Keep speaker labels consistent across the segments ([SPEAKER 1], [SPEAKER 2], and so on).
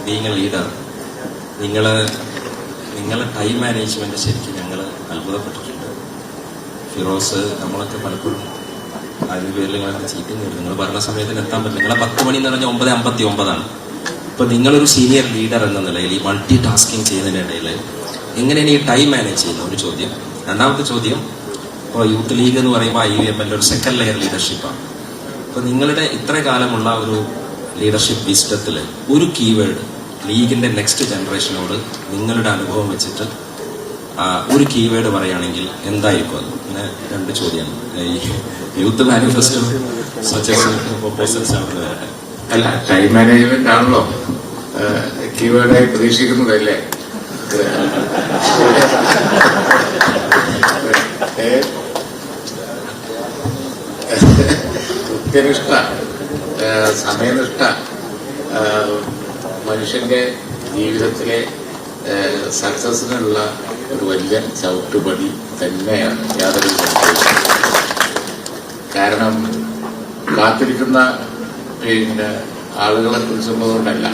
[SPEAKER 1] Being A leader, നിങ്ങളെ time management ശരിക്കും ഞങ്ങൾ അത്ഭുതപ്പെട്ടിട്ടുണ്ട്. ഫിറോസ്, നമ്മളൊക്കെ പലപ്പോഴും അതിന് പേരിൽ നിങ്ങളൊക്കെ ചീറ്റിങ് വരും. നിങ്ങൾ പറഞ്ഞ സമയത്തിന് എത്താൻ പറ്റില്ല. നിങ്ങളെ 10 മണി എന്ന് പറഞ്ഞാൽ 9:59. ഇപ്പൊ നിങ്ങളൊരു സീനിയർ ലീഡർ എന്ന നിലയിൽ ഈ മൾട്ടി ടാസ്കിങ് ചെയ്യുന്നതിനിടയിൽ എങ്ങനെയാണ് ഈ ടൈം മാനേജ് ചെയ്യുന്ന ഒരു ചോദ്യം. രണ്ടാമത്തെ ചോദ്യം, ഇപ്പോൾ യൂത്ത് ലീഗ് എന്ന് പറയുമ്പോൾ IUML ഒരു സെക്കൻഡ് ലെയർ ലീഡർഷിപ്പാണ്. അപ്പൊ നിങ്ങളുടെ ഇത്ര കാലമുള്ള ഒരു ലീഡർഷിപ്പ് വിസ്ഡത്തിൽ ഒരു കീവേഡ് ലീഗിന്റെ നെക്സ്റ്റ് ജനറേഷനോട് നിങ്ങളുടെ അനുഭവം വെച്ചിട്ട് ഒരു കീവേഡ് പറയുകയാണെങ്കിൽ എന്തായിരിക്കും അത്? അങ്ങനെ 2 ചോദ്യമാണ്. ഈ യൂത്ത് മാനിഫെസ്റ്റോ പ്രൊപ്പോസൽസ് ആണ്.
[SPEAKER 2] അല്ല, ടൈം മാനേജ്മെന്റ് ആണല്ലോ കീവേഡായി പ്രതീക്ഷിക്കുന്നതല്ലേ. കൃത്യനിഷ്ഠ, സമയനിഷ്ഠ മനുഷ്യന്റെ ജീവിതത്തിലെ സക്സസിനുള്ള ഒരു വലിയ ചവിട്ടുപടി തന്നെയാണ്, യാതൊരു സംശയവും. കാരണം കാത്തിരിക്കുന്ന ആളുകളെ കുറിച്ചുള്ളതുകൊണ്ടല്ല,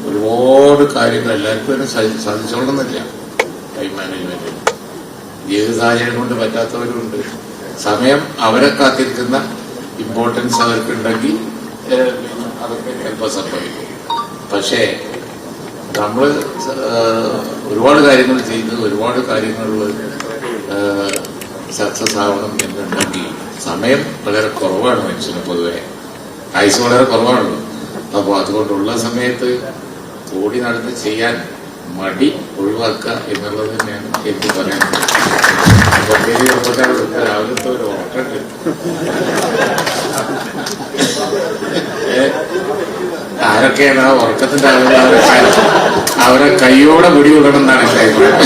[SPEAKER 2] ഒരുപാട് കാര്യങ്ങൾ എല്ലാവർക്കും തന്നെ സാധിച്ചോളുന്നില്ല. ടൈം മാനേജ്മെന്റ് ജീവിത സാഹചര്യം കൊണ്ട് പറ്റാത്തവരുണ്ട്. സമയം അവരെ കാത്തിരിക്കുന്ന ഇമ്പോർട്ടൻസ് അവർക്കുണ്ടെങ്കിൽ അതൊക്കെ ചിലപ്പോൾ സംഭവിക്കും. പക്ഷേ നമ്മൾ ഒരുപാട് കാര്യങ്ങൾ ചെയ്ത് ഒരുപാട് കാര്യങ്ങളിൽ സക്സസ് ആവണം എന്നുണ്ടെങ്കിൽ സമയം വളരെ കുറവാണ്. മനുഷ്യന് പൊതുവെ ആയുസ് വളരെ കുറവാണല്ലോ. അപ്പോൾ അതുകൊണ്ടുള്ള സമയത്ത് ഓടി നടന്ന് ചെയ്യാൻ മടി ഒഴിവാക്കുക എന്നുള്ളത് തന്നെയാണ് എനിക്ക് പറയാനുള്ളത്. രാവിലത്തെ ഒരു ഓട്ടമുണ്ട്. ആരൊക്കെയാണ് ആ ഉറക്കത്തിന്റെ ആളുകൾ അവരെ കൈയോടെ പിടികൊള്ളണം എന്നാണ് എന്റെ അഭിപ്രായം.